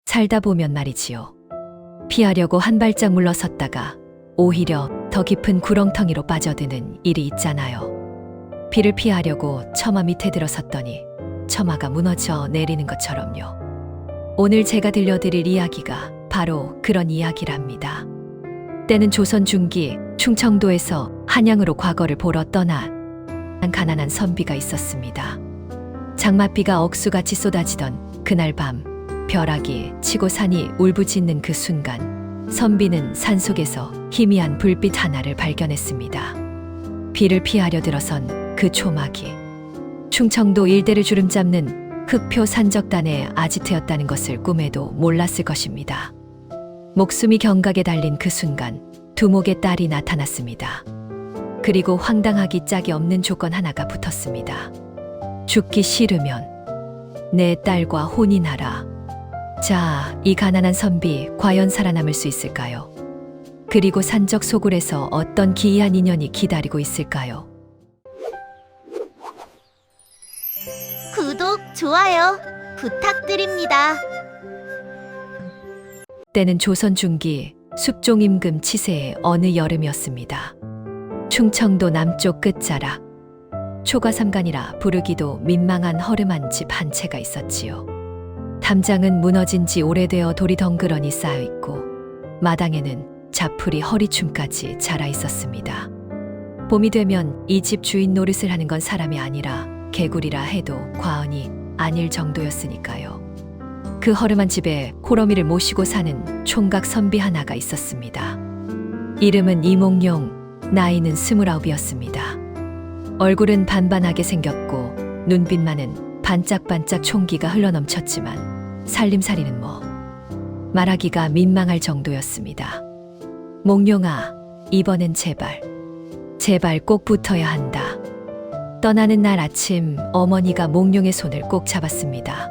살다 보면 말이지요. 피하려고 한 발짝 물러섰다가 오히려 더 깊은 구렁텅이로 빠져드는 일이 있잖아요. 비를 피하려고 처마 밑에 들어섰더니 처마가 무너져 내리는 것처럼요. 오늘 제가 들려드릴 이야기가 바로 그런 이야기랍니다. 때는 조선 중기 충청도에서 한양으로 과거를 보러 떠난 가난한 선비가 있었습니다. 장맛비가 억수같이 쏟아지던 그날 밤, 벼락이 치고 산이 울부짖는 그 순간 선비는 산속에서 희미한 불빛 하나를 발견했습니다. 비를 피하려 들어선 그 초막이 충청도 일대를 주름잡는 흑표 산적단의 아지트였다는 것을 꿈에도 몰랐을 것입니다. 목숨이 경각에 달린 그 순간 두목의 딸이 나타났습니다. 그리고 황당하기 짝이 없는 조건 하나가 붙었습니다. 죽기 싫으면 내 딸과 혼인하라. 자, 이 가난한 선비 과연 살아남을 수 있을까요? 그리고 산적 소굴에서 어떤 기이한 인연이 기다리고 있을까요? 구독, 좋아요 부탁드립니다. 때는 조선 중기 숲종 임금 치세의 어느 여름이었습니다. 충청도 남쪽 끝자락 초가삼간이라 부르기도 민망한 허름한 집 한 채가 있었지요. 담장은 무너진 지 오래되어 돌이 덩그러니 쌓여 있고 마당에는 자풀이 허리춤까지 자라 있었습니다. 봄이 되면 이 집 주인 노릇을 하는 건 사람이 아니라 개구리라 해도 과언이 아닐 정도였으니까요. 그 허름한 집에 호러미를 모시고 사는 총각 선비 하나가 있었습니다. 이름은 이몽룡, 나이는 29이었습니다. 얼굴은 반반하게 생겼고 눈빛만은 반짝반짝 총기가 흘러넘쳤지만 살림살이는 말하기가 민망할 정도였습니다. 몽룡아, 이번엔 제발 꼭 붙어야 한다. 떠나는 날 아침 어머니가 몽룡의 손을 꼭 잡았습니다.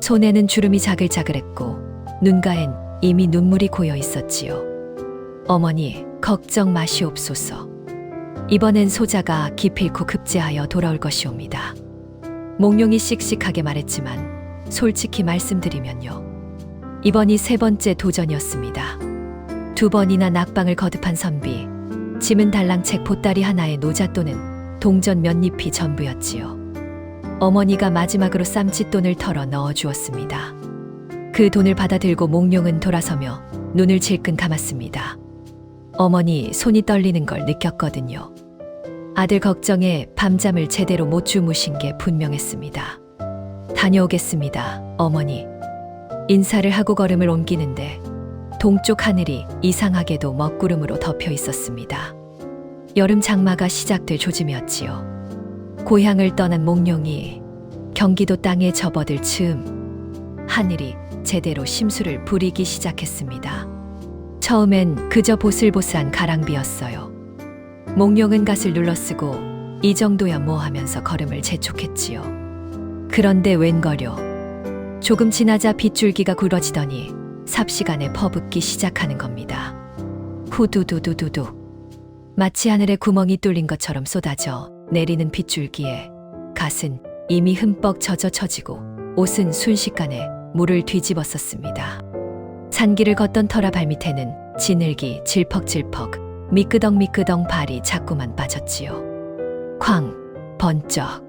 손에는 주름이 자글자글했고 눈가엔 이미 눈물이 고여 있었지요. 어머니, 걱정 마시옵소서. 이번엔 소자가 기필코 급제하여 돌아올 것이옵니다. 몽룡이 씩씩하게 말했지만 솔직히 말씀드리면요. 이번이 3번째 도전이었습니다. 2번이나 낙방을 거듭한 선비, 짐은 달랑책 보따리 하나에 노잣돈은 동전 몇 잎이 전부였지요. 어머니가 마지막으로 쌈짓돈을 털어 넣어주었습니다. 그 돈을 받아들고 몽룡은 돌아서며 눈을 질끈 감았습니다. 어머니 손이 떨리는 걸 느꼈거든요. 아들 걱정에 밤잠을 제대로 못 주무신 게 분명했습니다. 다녀오겠습니다, 어머니. 인사를 하고 걸음을 옮기는데 동쪽 하늘이 이상하게도 먹구름으로 덮여 있었습니다. 여름 장마가 시작될 조짐이었지요. 고향을 떠난 몽룡이 경기도 땅에 접어들 즈음 하늘이 제대로 심수를 부리기 시작했습니다. 처음엔 그저 보슬보슬한 가랑비였어요. 몽룡은 갓을 눌러쓰고 이 정도야 뭐 하면서 걸음을 재촉했지요. 그런데 웬걸요. 조금 지나자 빗줄기가 굵어지더니 삽시간에 퍼붓기 시작하는 겁니다. 후두두두두두. 마치 하늘에 구멍이 뚫린 것처럼 쏟아져 내리는 빗줄기에 갓은 이미 흠뻑 젖어 처지고 옷은 순식간에 물을 뒤집었었습니다. 산길을 걷던 터라 발밑에는 지늘기 질퍽질퍽 미끄덩미끄덩 발이 자꾸만 빠졌지요. 쾅! 번쩍!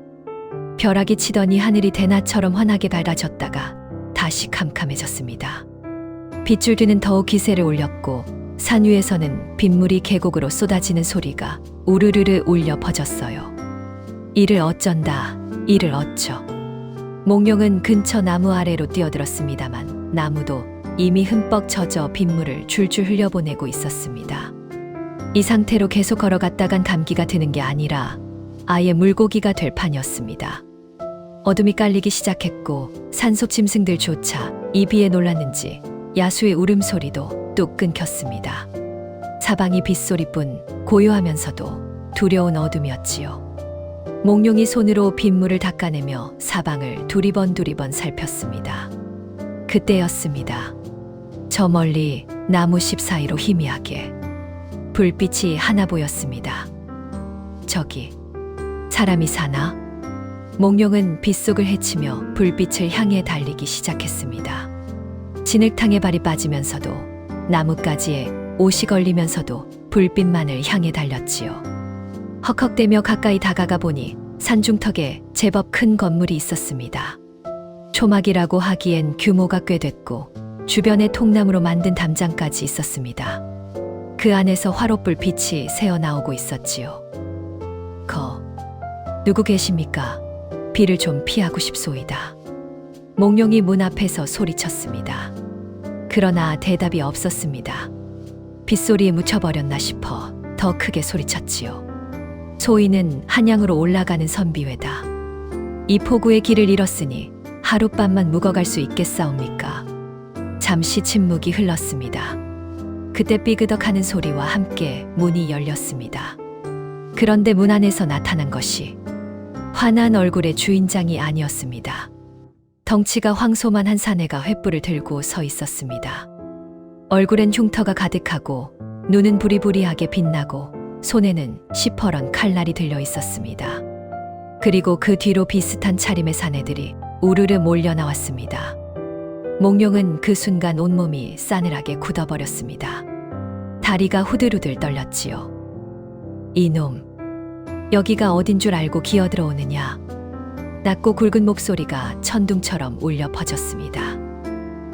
벼락이 치더니 하늘이 대낮처럼 환하게 밝아졌다가 다시 캄캄해졌습니다. 빗줄기는 더욱 기세를 올렸고 산 위에서는 빗물이 계곡으로 쏟아지는 소리가 우르르르 울려 퍼졌어요. 이를 어쩐다, 이를 어쩌. 몽룡은 근처 나무 아래로 뛰어들었습니다만 나무도 이미 흠뻑 젖어 빗물을 줄줄 흘려보내고 있었습니다. 이 상태로 계속 걸어갔다간 감기가 드는 게 아니라 아예 물고기가 될 판이었습니다. 어둠이 깔리기 시작했고 산속 짐승들조차 이 비에 놀랐는지 야수의 울음소리도 뚝 끊겼습니다. 사방이 빗소리뿐 고요하면서도 두려운 어둠이었지요. 몽룡이 손으로 빗물을 닦아내며 사방을 두리번 살폈습니다. 그때였습니다. 저 멀리 나무십 사이로 희미하게 불빛이 하나 보였습니다. 저기 사람이 사나? 몽룡은 빗속을 헤치며 불빛을 향해 달리기 시작했습니다. 진흙탕에 발이 빠지면서도 나뭇가지에 옷이 걸리면서도 불빛만을 향해 달렸지요. 헉헉대며 가까이 다가가 보니 산중턱에 제법 큰 건물이 있었습니다. 초막이라고 하기엔 규모가 꽤 됐고 주변에 통나무로 만든 담장까지 있었습니다. 그 안에서 화롯불 빛이 새어나오고 있었지요. 누구 계십니까? 비를 좀 피하고 싶소이다. 몽룡이 문 앞에서 소리쳤습니다. 그러나 대답이 없었습니다. 빗소리에 묻혀버렸나 싶어 더 크게 소리쳤지요. 소인은 한양으로 올라가는 선비회다. 이 폭우의 길을 잃었으니 하룻밤만 묵어갈 수 있겠사옵니까? 잠시 침묵이 흘렀습니다. 그때 삐그덕하는 소리와 함께 문이 열렸습니다. 그런데 문 안에서 나타난 것이 환한 얼굴의 주인장이 아니었습니다. 덩치가 황소만 한 사내가 횃불을 들고 서 있었습니다. 얼굴엔 흉터가 가득하고 눈은 부리부리하게 빛나고 손에는 시퍼런 칼날이 들려 있었습니다. 그리고 그 뒤로 비슷한 차림의 사내들이 우르르 몰려 나왔습니다. 몽룡은 그 순간 온몸이 싸늘하게 굳어버렸습니다. 다리가 후들후들 떨렸지요. 이놈, 여기가 어딘 줄 알고 기어들어오느냐. 낮고 굵은 목소리가 천둥처럼 울려 퍼졌습니다.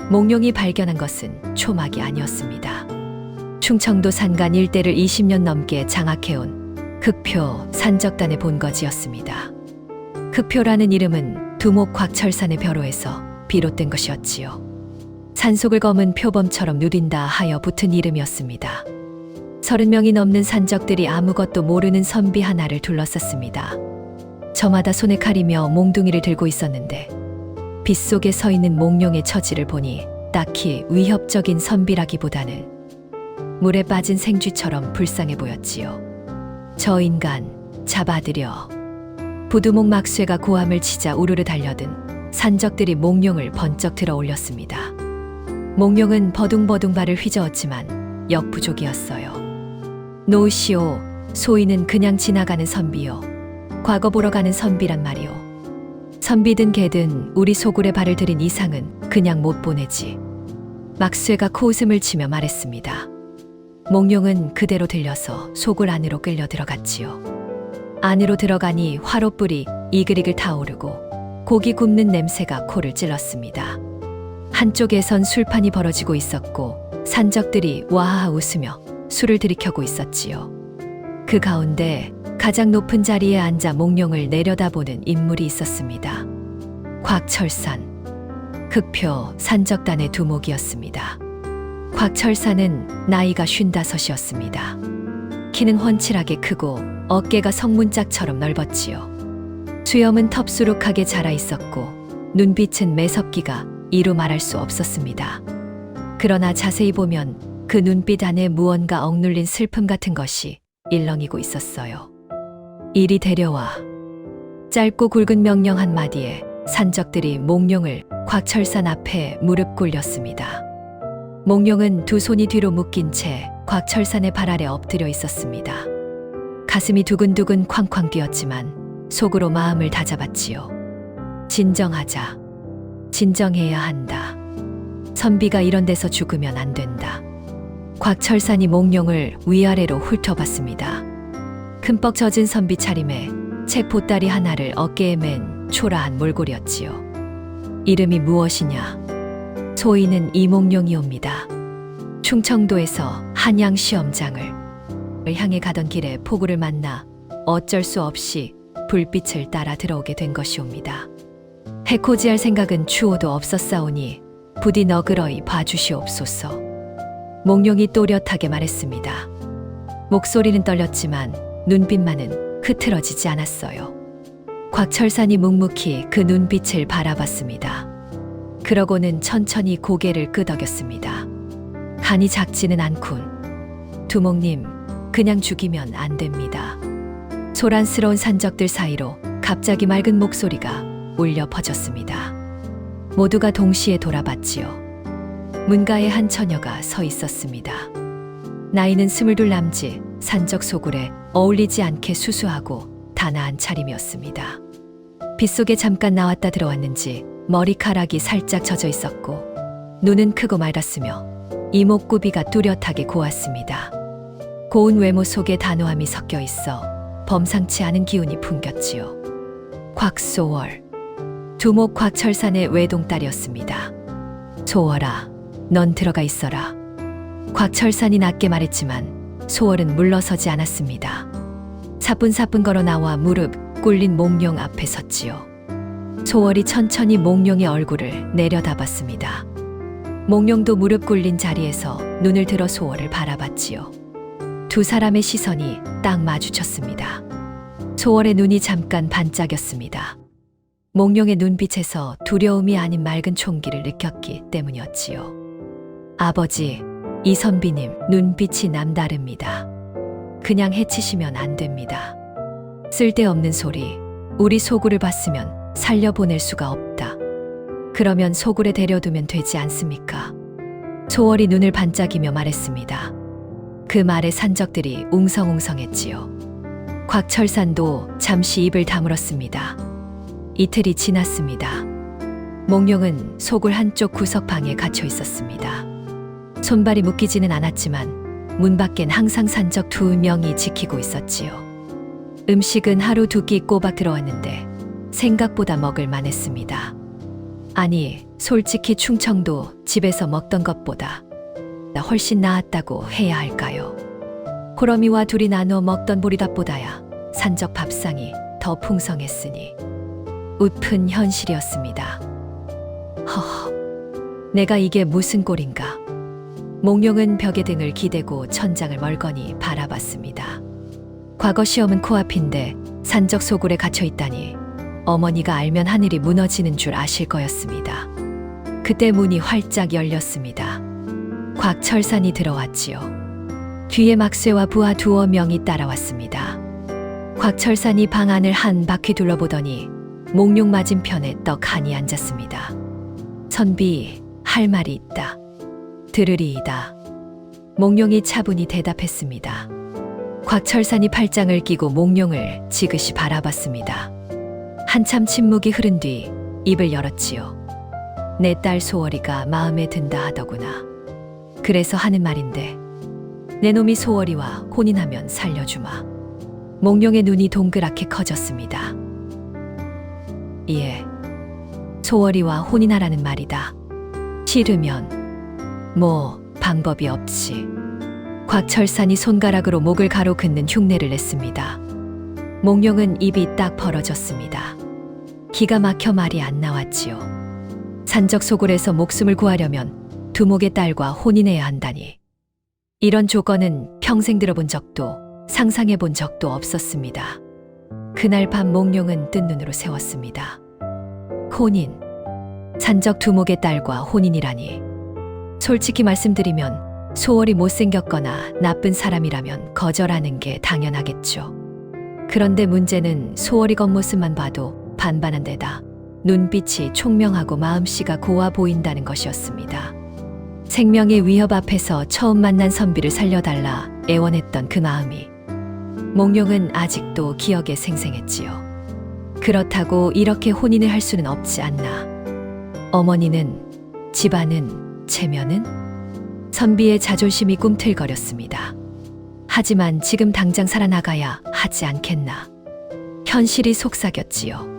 몽룡이 발견한 것은 초막이 아니었습니다. 충청도 산간 일대를 20년 넘게 장악해온 흑표 산적단의 본거지였습니다. 흑표라는 이름은 두목 곽철산의 벼로에서 비롯된 것이었지요. 산속을 검은 표범처럼 누린다 하여 붙은 이름이었습니다. 30명이 넘는 산적들이 아무것도 모르는 선비 하나를 둘러쌌습니다. 저마다 손에 칼이며 몽둥이를 들고 있었는데 빗속에 서 있는 몽룡의 처지를 보니 딱히 위협적인 선비라기보다는 물에 빠진 생쥐처럼 불쌍해 보였지요. 저 인간 잡아들여. 부두목 막쇠가 고함을 치자 우르르 달려든 산적들이 몽룡을 번쩍 들어 올렸습니다. 몽룡은 버둥버둥 발을 휘저었지만 역부족이었어요. 노시오, 소인은 그냥 지나가는 선비요. 과거 보러 가는 선비란 말이오. 선비든 개든 우리 소굴에 발을 들인 이상은 그냥 못 보내지. 막쇠가 코웃음을 치며 말했습니다. 몽룡은 그대로 들려서 소굴 안으로 끌려 들어갔지요. 안으로 들어가니 화롯불이 이글이글 타오르고 고기 굽는 냄새가 코를 찔렀습니다. 한쪽에선 술판이 벌어지고 있었고 산적들이 와하 웃으며 술을 들이켜고 있었지요. 그 가운데 가장 높은 자리에 앉아 몽룡을 내려다보는 인물이 있었습니다. 곽철산, 흑표 산적단의 두목이었습니다. 곽철산은 나이가 55이었습니다. 키는 훤칠하게 크고 어깨가 성문짝처럼 넓었지요. 수염은 텁수룩하게 자라 있었고 눈빛은 매섭기가 이루 말할 수 없었습니다. 그러나 자세히 보면 그 눈빛 안에 무언가 억눌린 슬픔 같은 것이 일렁이고 있었어요. 이리 데려와. 짧고 굵은 명령 한마디에 산적들이 몽룡을 곽철산 앞에 무릎 꿇렸습니다. 몽룡은 두 손이 뒤로 묶인 채 곽철산의 발 아래 엎드려 있었습니다. 가슴이 두근두근 쾅쾅 뛰었지만 속으로 마음을 다잡았지요. 진정하자. 진정해야 한다. 선비가 이런 데서 죽으면 안 된다. 곽철산이 몽룡을 위아래로 훑어봤습니다. 흠뻑 젖은 선비 차림에 책 보따리 하나를 어깨에 맨 초라한 몰골이었지요. 이름이 무엇이냐? 소인은 이몽룡이옵니다. 충청도에서 한양 시험장을 향해 가던 길에 폭우를 만나 어쩔 수 없이 불빛을 따라 들어오게 된 것이옵니다. 해코지할 생각은 추호도 없었사오니 부디 너그러이 봐주시옵소서. 몽룡이 또렷하게 말했습니다. 목소리는 떨렸지만 눈빛만은 흐트러지지 않았어요. 곽철산이 묵묵히 그 눈빛을 바라봤습니다. 그러고는 천천히 고개를 끄덕였습니다. 간이 작지는 않군. 두목님, 그냥 죽이면 안 됩니다. 소란스러운 산적들 사이로 갑자기 맑은 목소리가 울려 퍼졌습니다. 모두가 동시에 돌아봤지요. 문가에 한 처녀가 서 있었습니다. 나이는 22 남짓, 산적 소굴에 어울리지 않게 수수하고 단아한 차림이었습니다. 빗속에 잠깐 나왔다 들어왔는지 머리카락이 살짝 젖어 있었고 눈은 크고 맑았으며 이목구비가 뚜렷하게 고왔습니다. 고운 외모 속에 단호함이 섞여 있어 범상치 않은 기운이 풍겼지요. 곽소월, 두목 곽철산의 외동딸이었습니다. 소월아, 넌 들어가 있어라. 곽철산이 낮게 말했지만 소월은 물러서지 않았습니다. 사뿐사뿐 걸어 나와 무릎 꿇린 몽룡 앞에 섰지요. 소월이 천천히 몽룡의 얼굴을 내려다봤습니다. 몽룡도 무릎 꿇린 자리에서 눈을 들어 소월을 바라봤지요. 두 사람의 시선이 딱 마주쳤습니다. 소월의 눈이 잠깐 반짝였습니다. 몽룡의 눈빛에서 두려움이 아닌 맑은 총기를 느꼈기 때문이었지요. 아버지, 이선비님 눈빛이 남다릅니다. 그냥 해치시면 안 됩니다. 쓸데없는 소리, 우리 소굴을 봤으면 살려보낼 수가 없다. 그러면 소굴에 데려두면 되지 않습니까? 소월이 눈을 반짝이며 말했습니다. 그 말에 산적들이 웅성웅성했지요. 곽철산도 잠시 입을 다물었습니다. 이틀이 지났습니다. 몽룡은 소굴 한쪽 구석방에 갇혀 있었습니다. 손발이 묶이지는 않았지만 문 밖엔 항상 산적 2명이 지키고 있었지요. 음식은 하루 2끼 꼬박 들어왔는데 생각보다 먹을 만했습니다. 아니, 솔직히 충청도 집에서 먹던 것보다 훨씬 나았다고 해야 할까요? 호러미와 둘이 나눠 먹던 보리밥보다야 산적 밥상이 더 풍성했으니 웃픈 현실이었습니다. 허허, 내가 이게 무슨 꼴인가? 몽룡은 벽에 등을 기대고 천장을 멀거니 바라봤습니다. 과거 시험은 코앞인데 산적 소굴에 갇혀 있다니 어머니가 알면 하늘이 무너지는 줄 아실 거였습니다. 그때 문이 활짝 열렸습니다. 곽철산이 들어왔지요. 뒤에 막쇠와 부하 2명이 따라왔습니다. 곽철산이 방 안을 한 바퀴 둘러보더니 몽룡 맞은편에 떡하니 앉았습니다. 선비, 할 말이 있다. 들으리이다. 몽룡이 차분히 대답했습니다. 곽철산이 팔짱을 끼고 몽룡을 지그시 바라봤습니다. 한참 침묵이 흐른 뒤 입을 열었지요. 내 딸 소월이가 마음에 든다 하더구나. 그래서 하는 말인데 내 놈이 소월이와 혼인하면 살려주마. 몽룡의 눈이 동그랗게 커졌습니다. 예, 소월이와 혼인하라는 말이다. 싫으면 방법이 없지. 곽철산이 손가락으로 목을 가로긋는 흉내를 냈습니다. 몽룡은 입이 딱 벌어졌습니다. 기가 막혀 말이 안 나왔지요. 산적 소굴에서 목숨을 구하려면 두목의 딸과 혼인해야 한다니. 이런 조건은 평생 들어본 적도 상상해 본 적도 없었습니다. 그날 밤 몽룡은 뜬 눈으로 세웠습니다. 혼인, 산적 두목의 딸과 혼인이라니. 솔직히 말씀드리면 소월이 못생겼거나 나쁜 사람이라면 거절하는 게 당연하겠죠. 그런데 문제는 소월이 겉모습만 봐도 반반한 데다 눈빛이 총명하고 마음씨가 고와 보인다는 것이었습니다. 생명의 위협 앞에서 처음 만난 선비를 살려달라 애원했던 그 마음이 몽룡은 아직도 기억에 생생했지요. 그렇다고 이렇게 혼인을 할 수는 없지 않나. 어머니는, 집안은, 체면은? 선비의 자존심이 꿈틀거렸습니다. 하지만 지금 당장 살아나가야 하지 않겠나. 현실이 속삭였지요.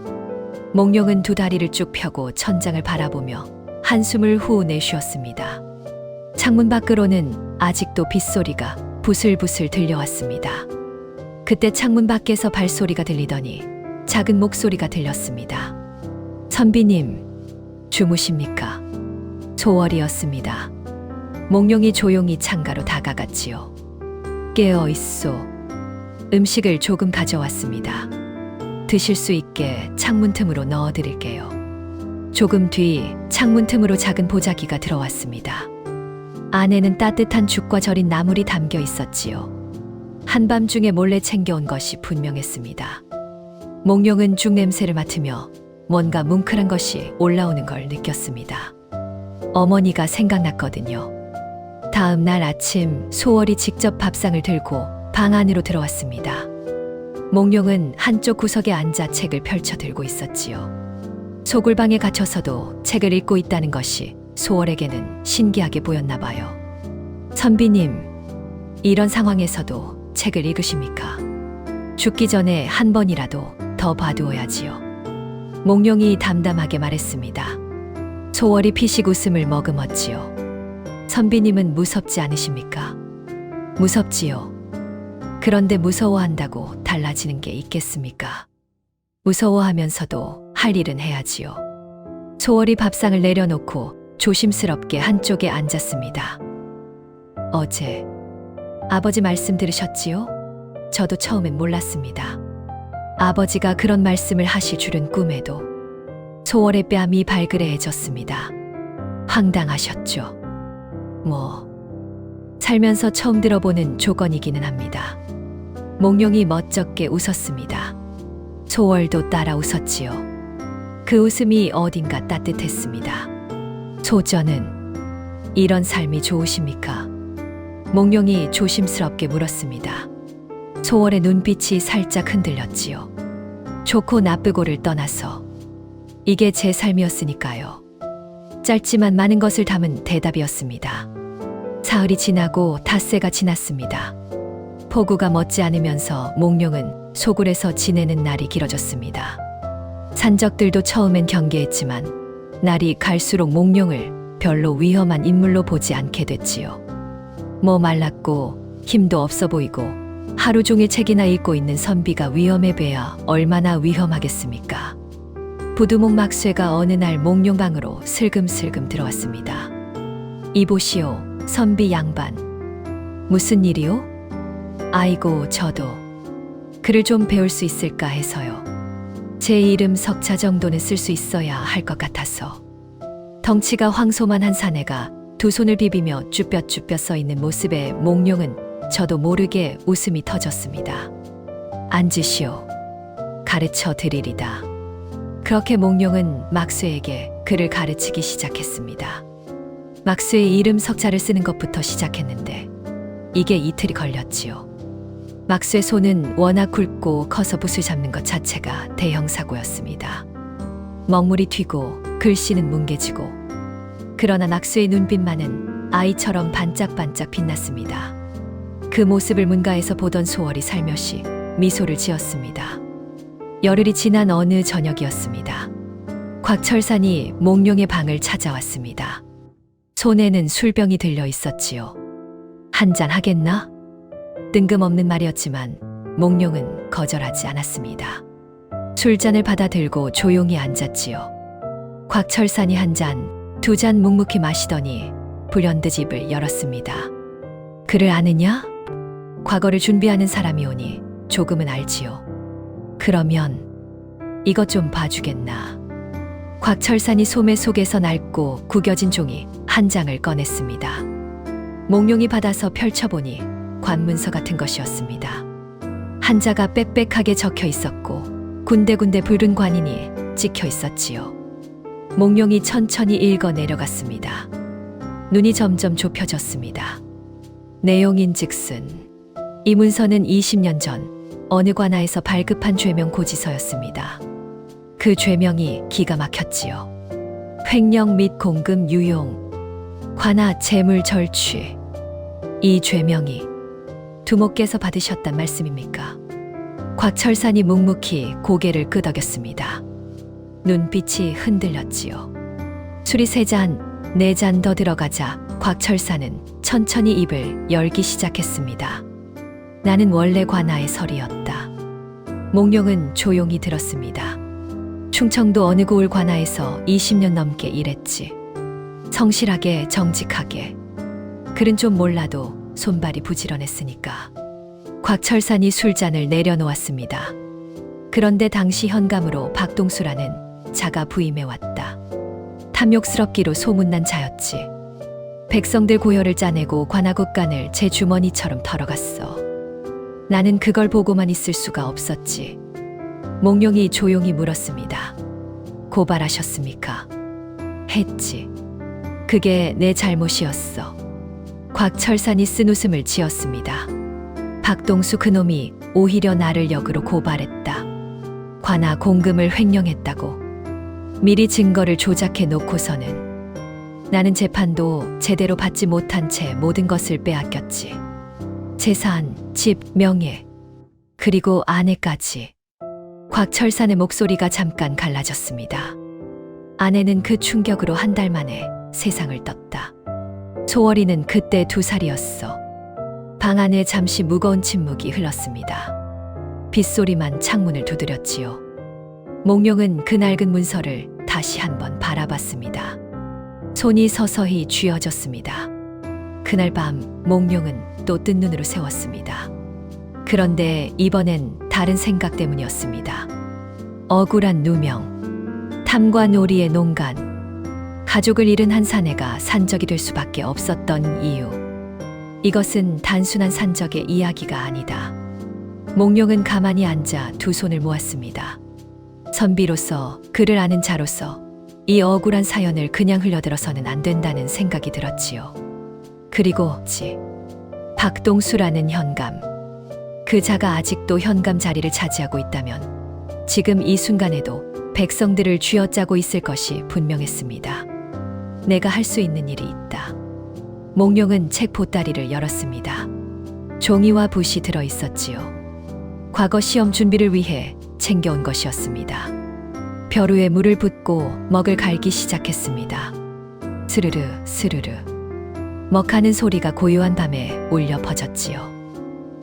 몽룡은 두 다리를 쭉 펴고 천장을 바라보며 한숨을 후 내쉬었습니다. 창문 밖으로는 아직도 빗소리가 부슬부슬 들려왔습니다. 그때 창문 밖에서 발소리가 들리더니 작은 목소리가 들렸습니다. 선비님, 주무십니까? 소월이었습니다. 몽룡이 조용히 창가로 다가갔지요. 깨어 있소. 음식을 조금 가져왔습니다. 드실 수 있게 창문 틈으로 넣어드릴게요. 조금 뒤 창문 틈으로 작은 보자기가 들어왔습니다. 안에는 따뜻한 죽과 절인 나물이 담겨 있었지요. 한밤중에 몰래 챙겨온 것이 분명했습니다. 몽룡은 죽 냄새를 맡으며 뭔가 뭉클한 것이 올라오는 걸 느꼈습니다. 어머니가 생각났거든요. 다음 날 아침 소월이 직접 밥상을 들고 방 안으로 들어왔습니다. 몽룡은 한쪽 구석에 앉아 책을 펼쳐 들고 있었지요. 소굴방에 갇혀서도 책을 읽고 있다는 것이 소월에게는 신기하게 보였나 봐요. 선비님, 이런 상황에서도 책을 읽으십니까? 죽기 전에 한 번이라도 더 봐두어야지요. 몽룡이 담담하게 말했습니다. 소월이 피식 웃음을 머금었지요. 선비님은 무섭지 않으십니까? 무섭지요. 그런데 무서워한다고 달라지는 게 있겠습니까? 무서워하면서도 할 일은 해야지요. 소월이 밥상을 내려놓고 조심스럽게 한쪽에 앉았습니다. 어제 아버지 말씀 들으셨지요? 저도 처음엔 몰랐습니다. 아버지가 그런 말씀을 하실 줄은 꿈에도. 소월의 뺨이 발그레해졌습니다. 황당하셨죠. 살면서 처음 들어보는 조건이기는 합니다. 몽룡이 멋쩍게 웃었습니다. 소월도 따라 웃었지요. 그 웃음이 어딘가 따뜻했습니다. 소전은 이런 삶이 좋으십니까? 몽룡이 조심스럽게 물었습니다. 소월의 눈빛이 살짝 흔들렸지요. 좋고 나쁘고를 떠나서 이게 제 삶이었으니까요. 짧지만 많은 것을 담은 대답이었습니다. 사흘이 지나고 닷새가 지났습니다. 폭우가 멎지 않으면서 몽룡은 소굴에서 지내는 날이 길어졌습니다. 산적들도 처음엔 경계했지만 날이 갈수록 몽룡을 별로 위험한 인물로 보지 않게 됐지요. 말랐고 힘도 없어 보이고 하루 종일 책이나 읽고 있는 선비가 위험해 배야 얼마나 위험하겠습니까? 부두목 막쇠가 어느 날 몽룡방으로 슬금슬금 들어왔습니다. 이보시오, 선비 양반. 무슨 일이요? 아이고, 저도 글을 좀 배울 수 있을까 해서요. 제 이름 석자 정도는 쓸 수 있어야 할 것 같아서. 덩치가 황소만한 사내가 두 손을 비비며 쭈뼛쭈뼛 서 있는 모습에 몽룡은 저도 모르게 웃음이 터졌습니다. 앉으시오. 가르쳐 드리리다. 그렇게 몽룡은 막쇠에게 글을 가르치기 시작했습니다. 막쇠의 이름 석자를 쓰는 것부터 시작했는데 이게 이틀이 걸렸지요. 막쇠 손은 워낙 굵고 커서 붓을 잡는 것 자체가 대형 사고였습니다. 먹물이 튀고 글씨는 뭉개지고, 그러나 막쇠의 눈빛만은 아이처럼 반짝반짝 빛났습니다. 그 모습을 문가에서 보던 소월이 살며시 미소를 지었습니다. 열흘이 지난 어느 저녁이었습니다. 곽철산이 몽룡의 방을 찾아왔습니다. 손에는 술병이 들려 있었지요. 한잔 하겠나? 뜬금없는 말이었지만 몽룡은 거절하지 않았습니다. 술잔을 받아 들고 조용히 앉았지요. 곽철산이 한 잔, 두 잔 묵묵히 마시더니 불현듯 입을 열었습니다. 그를 아느냐? 과거를 준비하는 사람이 오니 조금은 알지요. 그러면 이것 좀 봐주겠나? 곽철산이 소매 속에서 낡고 구겨진 종이 한 장을 꺼냈습니다. 몽룡이 받아서 펼쳐보니 관문서 같은 것이었습니다. 한자가 빽빽하게 적혀 있었고 군데군데 붉은 관인이 찍혀 있었지요. 몽룡이 천천히 읽어 내려갔습니다. 눈이 점점 좁혀졌습니다. 내용인즉슨 이 문서는 20년 전 어느 관아에서 발급한 죄명 고지서였습니다. 그 죄명이 기가 막혔지요. 횡령 및 공금 유용, 관아 재물 절취. 이 죄명이 두목께서 받으셨단 말씀입니까? 곽철산이 묵묵히 고개를 끄덕였습니다. 눈빛이 흔들렸지요. 술이 3잔, 4잔 더 들어가자 곽철산은 천천히 입을 열기 시작했습니다. 나는 원래 관아의 설이었다. 몽룡은 조용히 들었습니다. 충청도 어느 고을 관아에서 20년 넘게 일했지. 성실하게 정직하게. 글은 좀 몰라도 손발이 부지런했으니까. 곽철산이 술잔을 내려놓았습니다. 그런데 당시 현감으로 박동수라는 자가 부임해왔다. 탐욕스럽기로 소문난 자였지. 백성들 고혈을 짜내고 관아국간을 제 주머니처럼 털어갔어. 나는 그걸 보고만 있을 수가 없었지. 몽룡이 조용히 물었습니다. 고발하셨습니까? 했지. 그게 내 잘못이었어. 곽철산이 쓴 웃음을 지었습니다. 박동수 그놈이 오히려 나를 역으로 고발했다. 관아 공금을 횡령했다고. 미리 증거를 조작해 놓고서는 나는 재판도 제대로 받지 못한 채 모든 것을 빼앗겼지. 재산, 집, 명예, 그리고 아내까지. 곽철산의 목소리가 잠깐 갈라졌습니다. 아내는 그 충격으로 한 달 만에 세상을 떴다. 소월이는 그때 2살이었어. 방 안에 잠시 무거운 침묵이 흘렀습니다. 빗소리만 창문을 두드렸지요. 몽룡은 그 낡은 문서를 다시 한번 바라봤습니다. 손이 서서히 쥐어졌습니다. 그날 밤 몽룡은 또 뜬 눈으로 세웠습니다. 그런데 이번엔 다른 생각 때문이었습니다. 억울한 누명, 탐과 놀이의 농간, 가족을 잃은 한 사내가 산적이 될 수밖에 없었던 이유. 이것은 단순한 산적의 이야기가 아니다. 몽룡은 가만히 앉아 두 손을 모았습니다. 선비로서, 그를 아는 자로서 이 억울한 사연을 그냥 흘려들어서는 안 된다는 생각이 들었지요. 그리고 박동수라는 현감. 그 자가 아직도 현감 자리를 차지하고 있다면 지금 이 순간에도 백성들을 쥐어짜고 있을 것이 분명했습니다. 내가 할 수 있는 일이 있다. 몽룡은 책 보따리를 열었습니다. 종이와 붓이 들어 있었지요. 과거 시험 준비를 위해 챙겨온 것이었습니다. 벼루에 물을 붓고 먹을 갈기 시작했습니다. 스르르 스르르 먹하는 소리가 고요한 밤에 울려 퍼졌지요.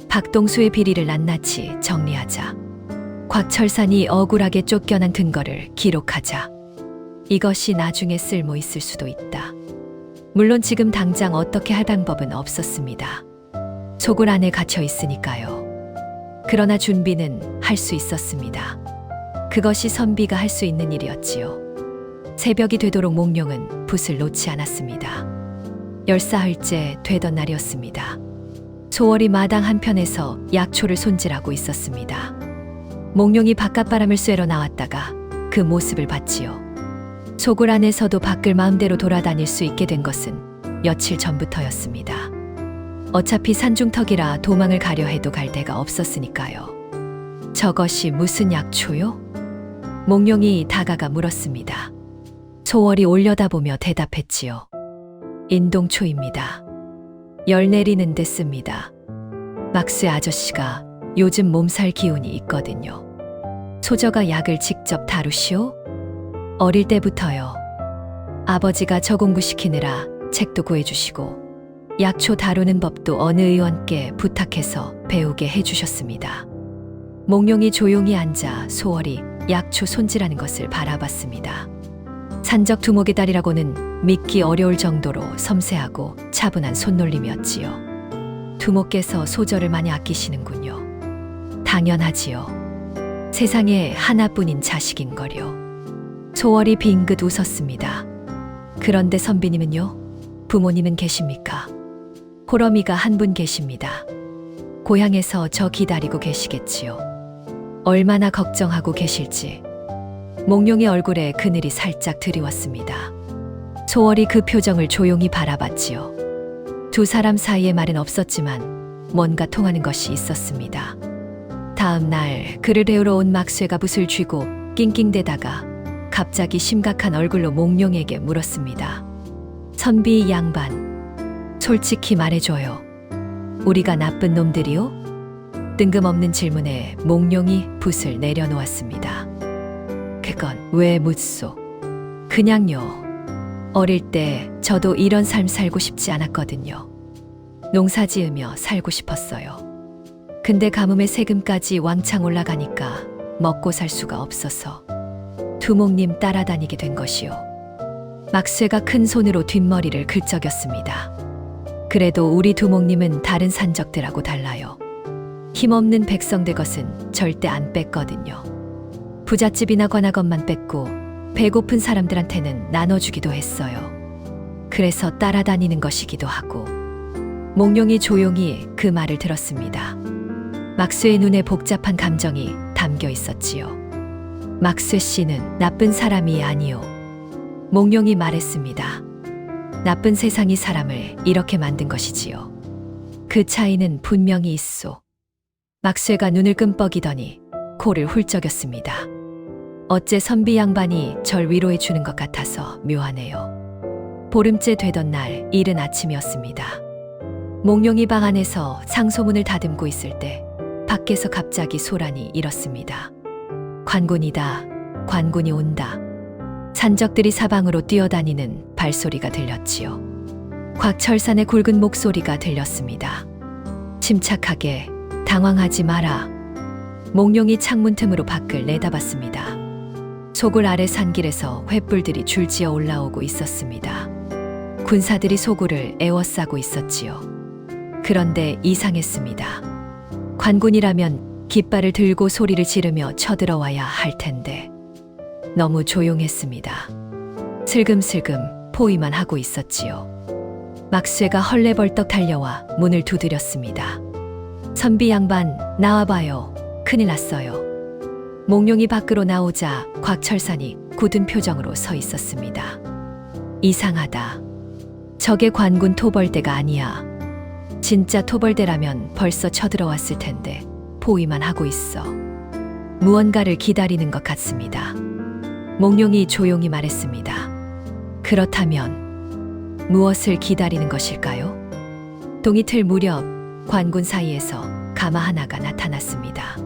박동수의 비리를 낱낱이 정리하자. 곽철산이 억울하게 쫓겨난 근거를 기록하자. 이것이 나중에 쓸모 있을 수도 있다. 물론 지금 당장 어떻게 할 방법은 없었습니다. 속을 안에 갇혀 있으니까요. 그러나 준비는 할 수 있었습니다. 그것이 선비가 할 수 있는 일이었지요. 새벽이 되도록 몽룡은 붓을 놓지 않았습니다. 10사흘째 되던 날이었습니다. 소월이 마당 한편에서 약초를 손질하고 있었습니다. 몽룡이 바깥바람을 쐬러 나왔다가 그 모습을 봤지요. 속을 안에서도 밖을 마음대로 돌아다닐 수 있게 된 것은 며칠 전부터였습니다. 어차피 산중턱이라 도망을 가려 해도 갈 데가 없었으니까요. 저것이 무슨 약초요? 몽룡이 다가가 물었습니다. 소월이 올려다보며 대답했지요. 인동초입니다. 열 내리는 데 씁니다. 막쇠 아저씨가 요즘 몸살 기운이 있거든요. 소저가 약을 직접 다루시오? 어릴 때부터요. 아버지가 저 공부시키느라 책도 구해주시고 약초 다루는 법도 어느 의원께 부탁해서 배우게 해주셨습니다. 몽룡이 조용히 앉아 소월이 약초 손질하는 것을 바라봤습니다. 산적 두목의 딸이라고는 믿기 어려울 정도로 섬세하고 차분한 손놀림이었지요. 두목께서 소저를 많이 아끼시는군요. 당연하지요. 세상에 하나뿐인 자식인걸요. 소월이 빙긋 웃었습니다. 그런데 선비님은요? 부모님은 계십니까? 호러미가 한 분 계십니다. 고향에서 저 기다리고 계시겠지요. 얼마나 걱정하고 계실지. 몽룡의 얼굴에 그늘이 살짝 드리웠습니다. 소월이 그 표정을 조용히 바라봤지요. 두 사람 사이에 말은 없었지만 뭔가 통하는 것이 있었습니다. 다음 날 그를 배우러 온 막쇠가 붓을 쥐고 낑낑대다가 갑자기 심각한 얼굴로 몽룡에게 물었습니다. 선비 양반, 솔직히 말해줘요. 우리가 나쁜 놈들이요? 뜬금없는 질문에 몽룡이 붓을 내려놓았습니다. 그건 왜 묻소? 그냥요. 어릴 때 저도 이런 삶 살고 싶지 않았거든요. 농사 지으며 살고 싶었어요. 근데 가뭄에 세금까지 왕창 올라가니까 먹고 살 수가 없어서 두목님 따라다니게 된 것이요. 막쇠가 큰 손으로 뒷머리를 긁적였습니다. 그래도 우리 두목님은 다른 산적들하고 달라요. 힘없는 백성들 것은 절대 안 뺐거든요. 부잣집이나 관아것만 뺐고 배고픈 사람들한테는 나눠주기도 했어요. 그래서 따라다니는 것이기도 하고. 몽룡이 조용히 그 말을 들었습니다. 막쇠의 눈에 복잡한 감정이 담겨 있었지요. 막쇠 씨는 나쁜 사람이 아니요. 몽룡이 말했습니다. 나쁜 세상이 사람을 이렇게 만든 것이지요. 그 차이는 분명히 있소. 막쇠가 눈을 끔뻑이더니 코를 훌쩍였습니다. 어째 선비 양반이 절 위로해 주는 것 같아서 묘하네요. 보름째 되던 날 이른 아침이었습니다. 몽룡이 방 안에서 상소문을 다듬고 있을 때 밖에서 갑자기 소란이 일었습니다. 관군이다. 관군이 온다. 산적들이 사방으로 뛰어다니는 발소리가 들렸지요. 곽철산의 굵은 목소리가 들렸습니다. 침착하게, 당황하지 마라. 몽룡이 창문 틈으로 밖을 내다봤습니다. 소굴 아래 산길에서 횃불들이 줄지어 올라오고 있었습니다. 군사들이 소굴을 에워싸고 있었지요. 그런데 이상했습니다. 관군이라면 깃발을 들고 소리를 지르며 쳐들어와야 할 텐데 너무 조용했습니다. 슬금슬금 포위만 하고 있었지요. 막쇠가 헐레벌떡 달려와 문을 두드렸습니다. 선비 양반, 나와봐요. 큰일 났어요. 몽룡이 밖으로 나오자 곽철산이 굳은 표정으로 서 있었습니다. 이상하다. 저게 관군 토벌대가 아니야. 진짜 토벌대라면 벌써 쳐들어왔을 텐데 포위만 하고 있어. 무언가를 기다리는 것 같습니다. 몽룡이 조용히 말했습니다. 그렇다면 무엇을 기다리는 것일까요? 동이틀 무렵 관군 사이에서 가마 하나가 나타났습니다.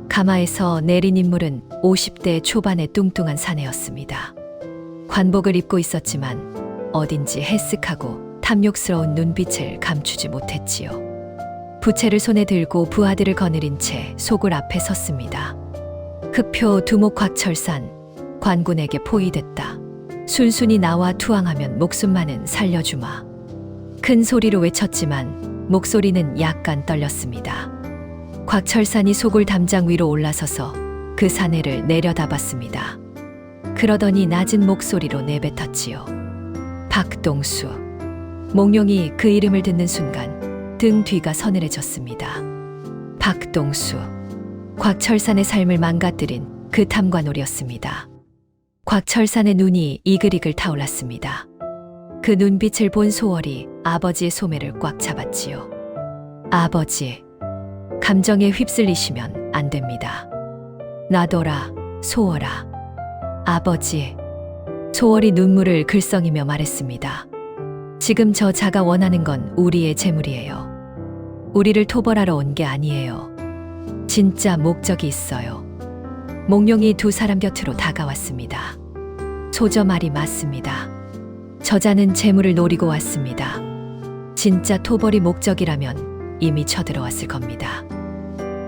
가마에서 내린 인물은 50대 초반의 뚱뚱한 사내였습니다. 관복을 입고 있었지만 어딘지 해쓱하고 탐욕스러운 눈빛을 감추지 못했지요. 부채를 손에 들고 부하들을 거느린 채 소굴 앞에 섰습니다. 흑표 두목 곽철산, 관군에게 포위됐다. 순순히 나와 투항하면 목숨만은 살려주마. 큰 소리로 외쳤지만 목소리는 약간 떨렸습니다. 곽철산이 소굴 담장 위로 올라서서 그 사내를 내려다봤습니다. 그러더니 낮은 목소리로 내뱉었지요. 박동수. 몽룡이 그 이름을 듣는 순간 등 뒤가 서늘해졌습니다. 박동수. 곽철산의 삶을 망가뜨린 그 탐관오리였습니다. 곽철산의 눈이 이글이글 타올랐습니다. 그 눈빛을 본 소월이 아버지의 소매를 꽉 잡았지요. 아버지, 감정에 휩쓸리시면 안 됩니다. 놔둬라, 소월아. 아버지. 소월이 눈물을 글썽이며 말했습니다. 지금 저 자가 원하는 건 우리의 재물이에요. 우리를 토벌하러 온 게 아니에요. 진짜 목적이 있어요. 몽룡이 두 사람 곁으로 다가왔습니다. 소저 말이 맞습니다. 저자는 재물을 노리고 왔습니다. 진짜 토벌이 목적이라면 이미 쳐들어왔을 겁니다.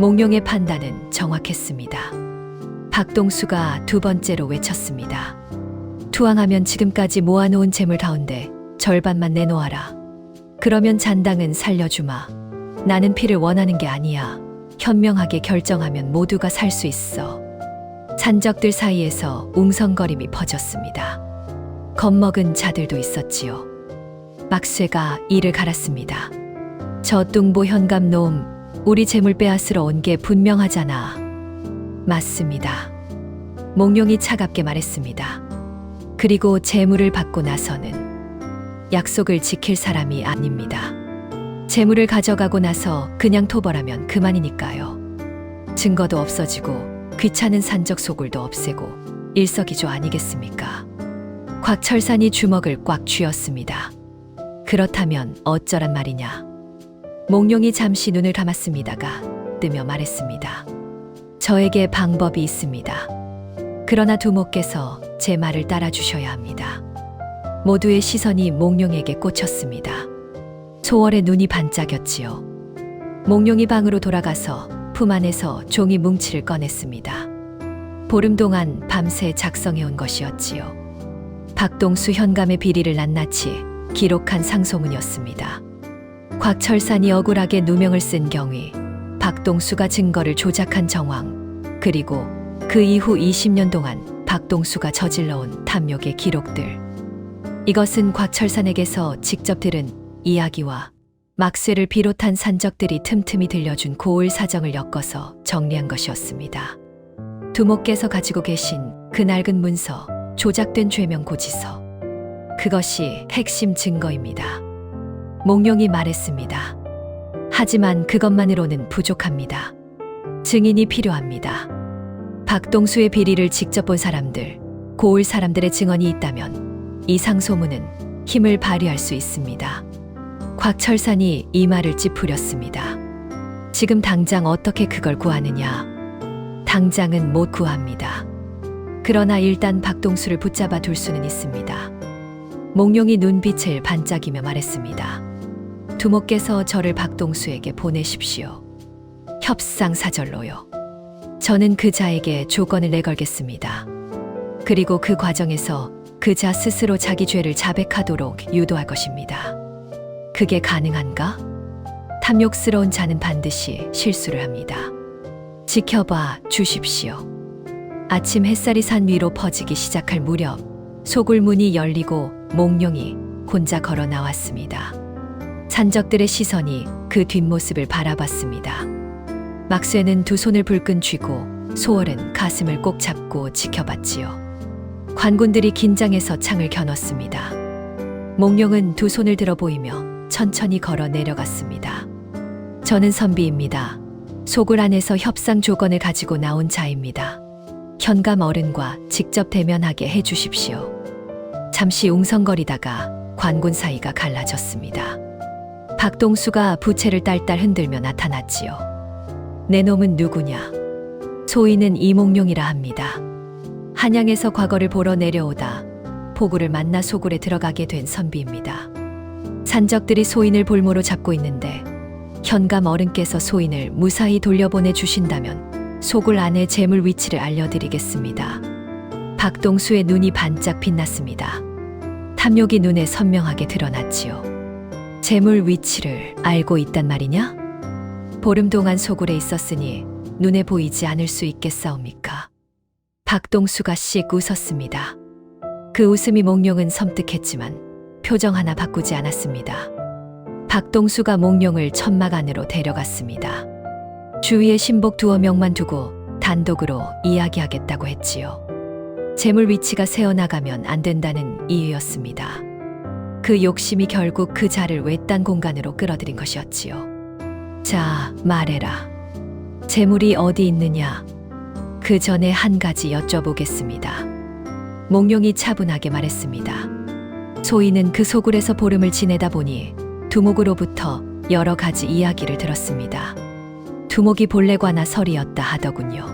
몽룡의 판단은 정확했습니다. 박동수가 두 번째로 외쳤습니다. 투항하면 지금까지 모아놓은 재물 가운데 절반만 내놓아라. 그러면 잔당은 살려주마. 나는 피를 원하는 게 아니야. 현명하게 결정하면 모두가 살 수 있어. 산적들 사이에서 웅성거림이 퍼졌습니다. 겁먹은 자들도 있었지요. 막쇠가 이를 갈았습니다. 저 뚱보 현감놈, 우리 재물 빼앗으러 온 게 분명하잖아. 맞습니다. 몽룡이 차갑게 말했습니다. 그리고 재물을 받고 나서는 약속을 지킬 사람이 아닙니다. 재물을 가져가고 나서 그냥 토벌하면 그만이니까요. 증거도 없어지고 귀찮은 산적 소굴도 없애고 일석이조 아니겠습니까? 곽철산이 주먹을 꽉 쥐었습니다. 그렇다면 어쩌란 말이냐? 몽룡이 잠시 눈을 감았습니다가 뜨며 말했습니다. 저에게 방법이 있습니다. 그러나 두목께서 제 말을 따라주셔야 합니다. 모두의 시선이 몽룡에게 꽂혔습니다. 소월의 눈이 반짝였지요. 몽룡이 방으로 돌아가서 품 안에서 종이 뭉치를 꺼냈습니다. 보름 동안 밤새 작성해온 것이었지요. 박동수 현감의 비리를 낱낱이 기록한 상소문이었습니다. 곽철산이 억울하게 누명을 쓴 경위, 박동수가 증거를 조작한 정황, 그리고 그 이후 20년 동안 박동수가 저질러온 탐욕의 기록들. 이것은 곽철산에게서 직접 들은 이야기와 막쇠를 비롯한 산적들이 틈틈이 들려준 고을 사정을 엮어서 정리한 것이었습니다. 두목께서 가지고 계신 그 낡은 문서, 조작된 죄명 고지서. 그것이 핵심 증거입니다. 몽룡이 말했습니다. 하지만 그것만으로는 부족합니다. 증인이 필요합니다. 박동수의 비리를 직접 본 사람들, 고을 사람들의 증언이 있다면 이 상소문은 힘을 발휘할 수 있습니다. 곽철산이 이 말을 찌푸렸습니다. 지금 당장 어떻게 그걸 구하느냐? 당장은 못 구합니다. 그러나 일단 박동수를 붙잡아 둘 수는 있습니다. 몽룡이 눈빛을 반짝이며 말했습니다. 두목께서 저를 박동수에게 보내십시오. 협상사절로요. 저는 그자에게 조건을 내걸겠습니다. 그리고 그 과정에서 그자 스스로 자기 죄를 자백하도록 유도할 것입니다. 그게 가능한가? 탐욕스러운 자는 반드시 실수를 합니다. 지켜봐 주십시오. 아침 햇살이 산 위로 퍼지기 시작할 무렵 소굴문이 열리고 몽룡이 혼자 걸어 나왔습니다. 산적들의 시선이 그 뒷모습을 바라봤습니다. 막쇠는 두 손을 불끈 쥐고 소월은 가슴을 꼭 잡고 지켜봤지요. 관군들이 긴장해서 창을 겨눴습니다. 몽룡은 두 손을 들어 보이며 천천히 걸어 내려갔습니다. 저는 선비입니다. 소굴 안에서 협상 조건을 가지고 나온 자입니다. 현감 어른과 직접 대면하게 해주십시오. 잠시 웅성거리다가 관군 사이가 갈라졌습니다. 박동수가 부채를 딸딸 흔들며 나타났지요. 내 놈은 누구냐? 소인은 이몽룡이라 합니다. 한양에서 과거를 보러 내려오다 포구를 만나 소굴에 들어가게 된 선비입니다. 산적들이 소인을 볼모로 잡고 있는데 현감 어른께서 소인을 무사히 돌려보내 주신다면 소굴 안의 재물 위치를 알려드리겠습니다. 박동수의 눈이 반짝 빛났습니다. 탐욕이 눈에 선명하게 드러났지요. 재물 위치를 알고 있단 말이냐? 보름 동안 소굴에 있었으니 눈에 보이지 않을 수 있겠사옵니까? 박동수가 씩 웃었습니다. 그 웃음이 몽룡은 섬뜩했지만 표정 하나 바꾸지 않았습니다. 박동수가 몽룡을 천막 안으로 데려갔습니다. 주위에 신복 두어 명만 두고 단독으로 이야기하겠다고 했지요. 재물 위치가 새어나가면 안 된다는 이유였습니다. 그 욕심이 결국 그 자를 외딴 공간으로 끌어들인 것이었지요. 자, 말해라. 재물이 어디 있느냐? 그 전에 한 가지 여쭤보겠습니다. 몽룡이 차분하게 말했습니다. 소인은 그 소굴에서 보름을 지내다 보니 두목으로부터 여러 가지 이야기를 들었습니다. 두목이 본래 관아 설이었다 하더군요.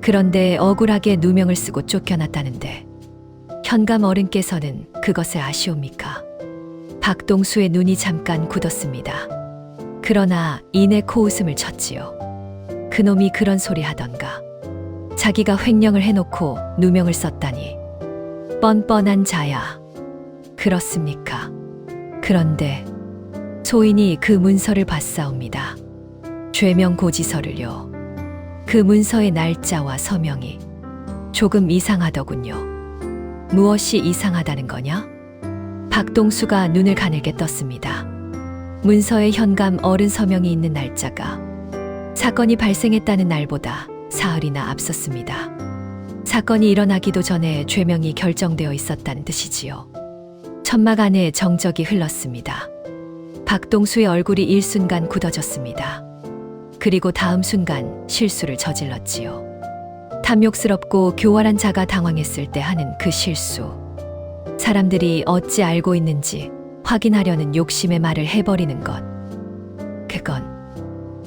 그런데 억울하게 누명을 쓰고 쫓겨났다는데 현감 어른께서는 그것을 아시옵니까? 박동수의 눈이 잠깐 굳었습니다. 그러나 이내 코웃음을 쳤지요. 그놈이 그런 소리 하던가. 자기가 횡령을 해놓고 누명을 썼다니. 뻔뻔한 자야. 그렇습니까? 그런데 소인이 그 문서를 봤사옵니다. 죄명 고지서를요. 그 문서의 날짜와 서명이 조금 이상하더군요. 무엇이 이상하다는 거냐? 박동수가 눈을 가늘게 떴습니다. 문서에 현감 어른 서명이 있는 날짜가 사건이 발생했다는 날보다 사흘이나 앞섰습니다. 사건이 일어나기도 전에 죄명이 결정되어 있었다는 뜻이지요. 천막 안에 정적이 흘렀습니다. 박동수의 얼굴이 일순간 굳어졌습니다. 그리고 다음 순간 실수를 저질렀지요. 탐욕스럽고 교활한 자가 당황했을 때 하는 그 실수. 사람들이 어찌 알고 있는지 확인하려는 욕심의 말을 해버리는 것. 그건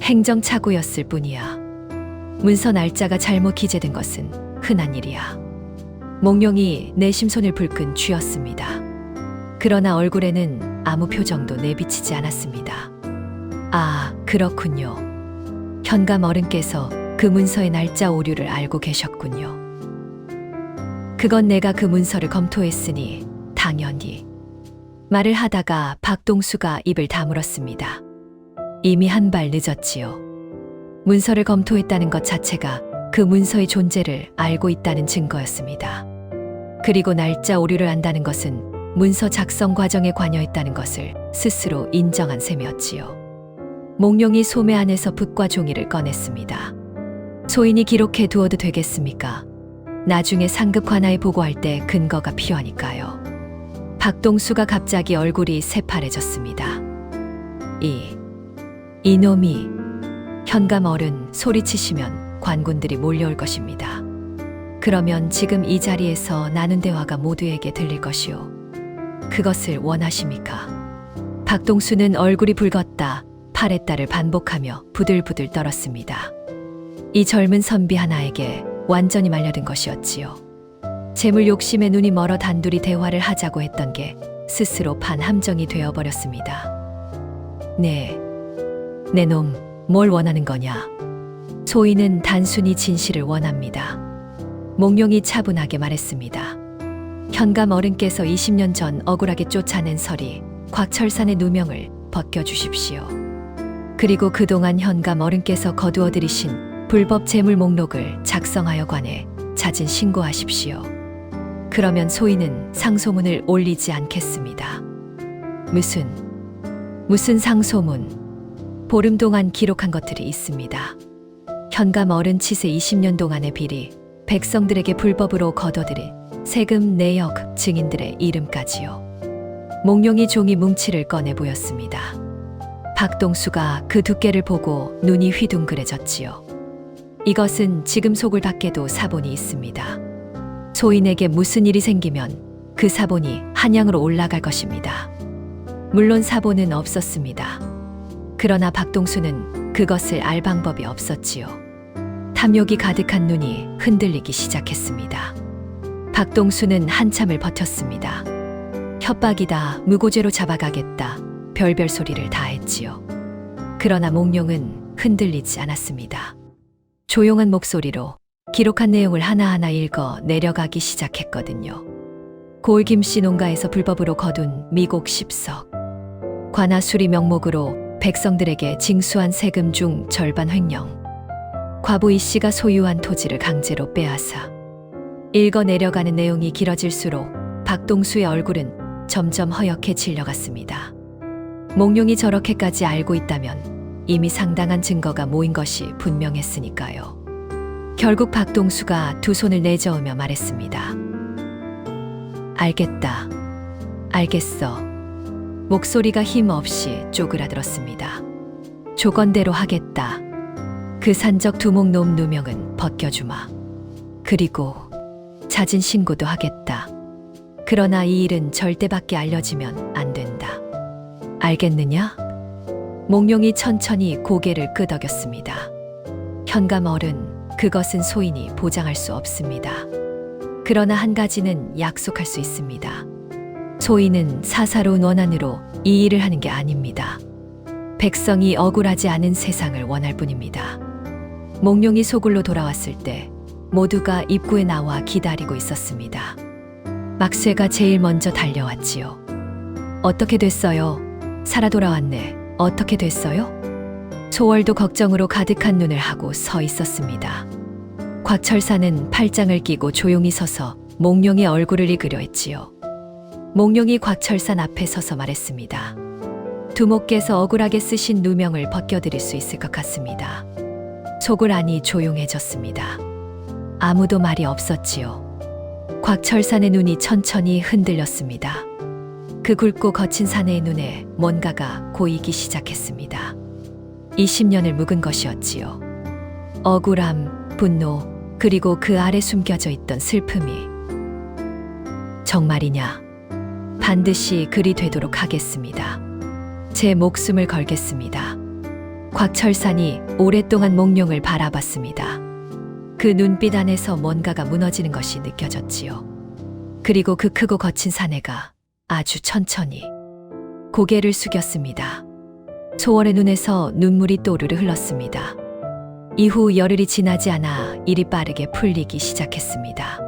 행정착오였을 뿐이야. 문서 날짜가 잘못 기재된 것은 흔한 일이야. 몽룡이 내심손을 불끈 쥐었습니다. 그러나 얼굴에는 아무 표정도 내비치지 않았습니다. 아, 그렇군요. 현감 어른께서 그 문서의 날짜 오류를 알고 계셨군요. 그건 내가 그 문서를 검토했으니 당연히. 말을 하다가 박동수가 입을 다물었습니다. 이미 한 발 늦었지요. 문서를 검토했다는 것 자체가 그 문서의 존재를 알고 있다는 증거였습니다. 그리고 날짜 오류를 안다는 것은 문서 작성 과정에 관여했다는 것을 스스로 인정한 셈이었지요. 몽룡이 소매 안에서 붓과 종이를 꺼냈습니다. 소인이 기록해 두어도 되겠습니까? 나중에 상급 관아에 보고할 때 근거가 필요하니까요. 박동수가 갑자기 얼굴이 새파래졌습니다. 이놈이 현감 어른 소리치시면 관군들이 몰려올 것입니다. 그러면 지금 이 자리에서 나눈 대화가 모두에게 들릴 것이요. 그것을 원하십니까? 박동수는 얼굴이 붉었다 파랬다를 반복하며 부들부들 떨었습니다. 이 젊은 선비 하나에게 완전히 말려든 것이었지요. 재물 욕심에 눈이 멀어 단둘이 대화를 하자고 했던 게 스스로 반함정이 되어버렸습니다. 네, 내 놈, 뭘 원하는 거냐? 소인은 단순히 진실을 원합니다. 몽룡이 차분하게 말했습니다. 현감 어른께서 20년 전 억울하게 쫓아낸 설이 곽철산의 누명을 벗겨주십시오. 그리고 그동안 현감 어른께서 거두어들이신 불법 재물 목록을 작성하여 관에 자진 신고하십시오. 그러면 소인은 상소문을 올리지 않겠습니다. 무슨 상소문? 보름 동안 기록한 것들이 있습니다. 현감 어른 치세 20년 동안의 비리, 백성들에게 불법으로 거둬들인 세금 내역 증인들의 이름까지요. 몽룡이 종이 뭉치를 꺼내 보였습니다. 박동수가 그 두께를 보고 눈이 휘둥그레졌지요. 이것은 지금 속을 밖에도 사본이 있습니다. 소인에게 무슨 일이 생기면 그 사본이 한양으로 올라갈 것입니다. 물론 사본은 없었습니다. 그러나 박동수는 그것을 알 방법이 없었지요. 탐욕이 가득한 눈이 흔들리기 시작했습니다. 박동수는 한참을 버텼습니다. 협박이다, 무고죄로 잡아가겠다, 별별 소리를 다 했지요. 그러나 몽룡은 흔들리지 않았습니다. 조용한 목소리로 기록한 내용을 하나하나 읽어 내려가기 시작했거든요. 고을김씨 농가에서 불법으로 거둔 미곡 10석, 관아수리 명목으로 백성들에게 징수한 세금 중 절반 횡령, 과부 이씨가 소유한 토지를 강제로 빼앗아. 읽어 내려가는 내용이 길어질수록 박동수의 얼굴은 점점 허옇게 질려갔습니다. 몽룡이 저렇게까지 알고 있다면 이미 상당한 증거가 모인 것이 분명했으니까요. 결국 박동수가 두 손을 내저으며 말했습니다. 알겠다. 알겠어. 목소리가 힘없이 쪼그라들었습니다. 조건대로 하겠다. 그 산적 두목놈 누명은 벗겨주마. 그리고 자진 신고도 하겠다. 그러나 이 일은 절대 밖에 알려지면 안 된다. 알겠느냐? 몽룡이 천천히 고개를 끄덕였습니다. 현감 어른, 그것은 소인이 보장할 수 없습니다. 그러나 한 가지는 약속할 수 있습니다. 소인은 사사로운 원한으로 이 일을 하는 게 아닙니다. 백성이 억울하지 않은 세상을 원할 뿐입니다. 몽룡이 소굴로 돌아왔을 때 모두가 입구에 나와 기다리고 있었습니다. 막쇠가 제일 먼저 달려왔지요. 어떻게 됐어요? 살아 돌아왔네. 어떻게 됐어요? 소월도 걱정으로 가득한 눈을 하고 서 있었습니다. 곽철사는 팔짱을 끼고 조용히 서서 몽룡의 얼굴을 읽으려 했지요. 몽룡이 곽철산 앞에 서서 말했습니다. 두목께서 억울하게 쓰신 누명을 벗겨드릴 수 있을 것 같습니다. 속을 안이 조용해졌습니다. 아무도 말이 없었지요. 곽철산의 눈이 천천히 흔들렸습니다. 그 굵고 거친 사내의 눈에 뭔가가 고이기 시작했습니다. 20년을 묵은 것이었지요. 억울함, 분노, 그리고 그 아래 숨겨져 있던 슬픔이. 정말이냐? 반드시 그리 되도록 하겠습니다. 제 목숨을 걸겠습니다. 곽철산이 오랫동안 몽룡을 바라봤습니다. 그 눈빛 안에서 뭔가가 무너지는 것이 느껴졌지요. 그리고 그 크고 거친 사내가 아주 천천히 고개를 숙였습니다. 소월의 눈에서 눈물이 또르르 흘렀습니다. 이후 열흘이 지나지 않아 일이 빠르게 풀리기 시작했습니다.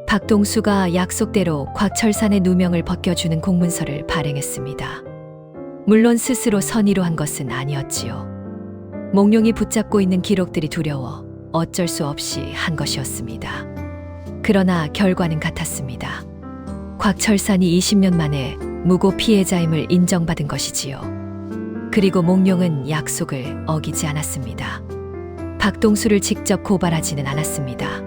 박동수가 약속대로 곽철산의 누명을 벗겨주는 공문서를 발행했습니다. 물론 스스로 선의로 한 것은 아니었지요. 몽룡이 붙잡고 있는 기록들이 두려워 어쩔 수 없이 한 것이었습니다. 그러나 결과는 같았습니다. 곽철산이 20년 만에 무고 피해자임을 인정받은 것이지요. 그리고 몽룡은 약속을 어기지 않았습니다. 박동수를 직접 고발하지는 않았습니다.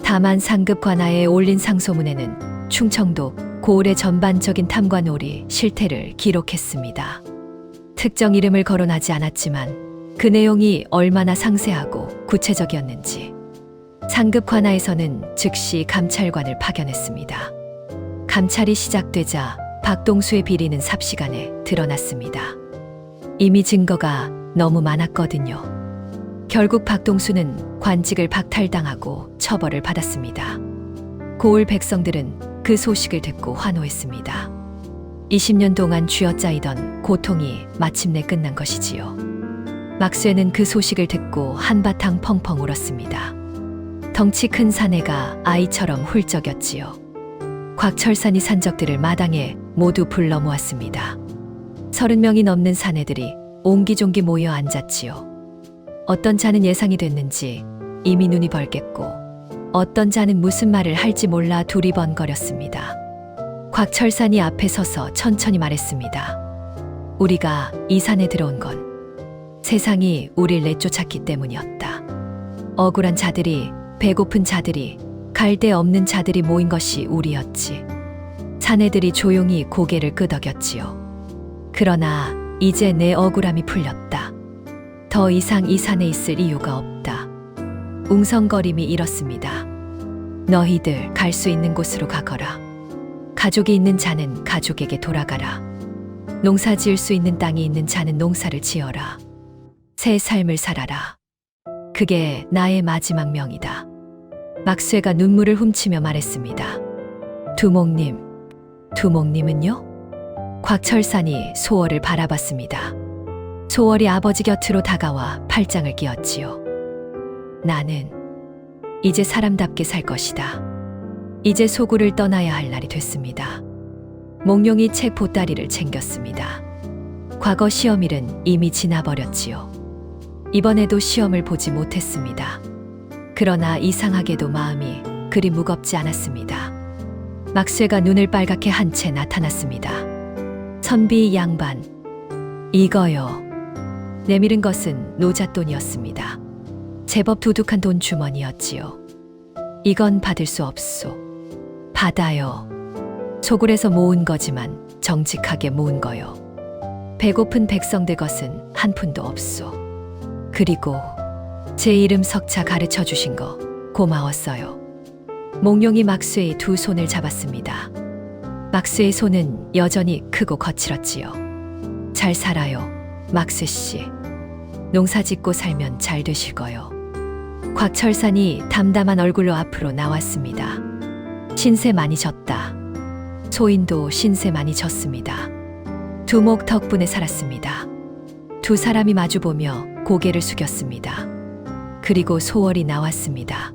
다만 상급 관아에 올린 상소문에는 충청도 고을의 전반적인 탐관오리 실태를 기록했습니다. 특정 이름을 거론하지 않았지만 그 내용이 얼마나 상세하고 구체적이었는지 상급 관아에서는 즉시 감찰관을 파견했습니다. 감찰이 시작되자 박동수의 비리는 삽시간에 드러났습니다. 이미 증거가 너무 많았거든요. 결국 박동수는 관직을 박탈당하고 처벌을 받았습니다. 고을 백성들은 그 소식을 듣고 환호했습니다. 20년 동안 쥐어짜이던 고통이 마침내 끝난 것이지요. 막수에는 그 소식을 듣고 한바탕 펑펑 울었습니다. 덩치 큰 사내가 아이처럼 훌쩍였지요. 곽철산이 산적들을 마당에 모두 불러 모았습니다. 30명이 넘는 사내들이 옹기종기 모여 앉았지요. 어떤 자는 예상이 됐는지 이미 눈이 벌겠고 어떤 자는 무슨 말을 할지 몰라 두리번거렸습니다. 곽철산이 앞에 서서 천천히 말했습니다. 우리가 이 산에 들어온 건 세상이 우릴 내쫓았기 때문이었다. 억울한 자들이, 배고픈 자들이, 갈 데 없는 자들이 모인 것이 우리였지. 사내들이 조용히 고개를 끄덕였지요. 그러나 이제 내 억울함이 풀렸다. 더 이상 이 산에 있을 이유가 없다. 웅성거림이 이렇습니다. 너희들 갈 수 있는 곳으로 가거라. 가족이 있는 자는 가족에게 돌아가라. 농사 지을 수 있는 땅이 있는 자는 농사를 지어라. 새 삶을 살아라. 그게 나의 마지막 명이다. 막쇠가 눈물을 훔치며 말했습니다. 두목님, 두목님은요? 곽철산이 소월을 바라봤습니다. 소월이 아버지 곁으로 다가와 팔짱을 끼었지요. 나는 이제 사람답게 살 것이다. 이제 소굴을 떠나야 할 날이 됐습니다. 몽룡이 책 보따리를 챙겼습니다. 과거 시험일은 이미 지나버렸지요. 이번에도 시험을 보지 못했습니다. 그러나 이상하게도 마음이 그리 무겁지 않았습니다. 막쇠가 눈을 빨갛게 한 채 나타났습니다. 선비 양반, 이거요. 내밀은 것은 노잣돈이었습니다. 제법 두둑한 돈 주머니였지요. 이건 받을 수 없소. 받아요. 소굴에서 모은 거지만 정직하게 모은 거요. 배고픈 백성들 것은 한 푼도 없소. 그리고 제 이름 석자 가르쳐 주신 거 고마웠어요. 몽룡이 막쇠의 두 손을 잡았습니다. 막쇠의 손은 여전히 크고 거칠었지요. 잘 살아요, 막쇠 씨. 농사 짓고 살면 잘 되실 거요. 곽철산이 담담한 얼굴로 앞으로 나왔습니다. 신세 많이 졌다. 소인도 신세 많이 졌습니다. 두목 덕분에 살았습니다. 두 사람이 마주보며 고개를 숙였습니다. 그리고 소월이 나왔습니다.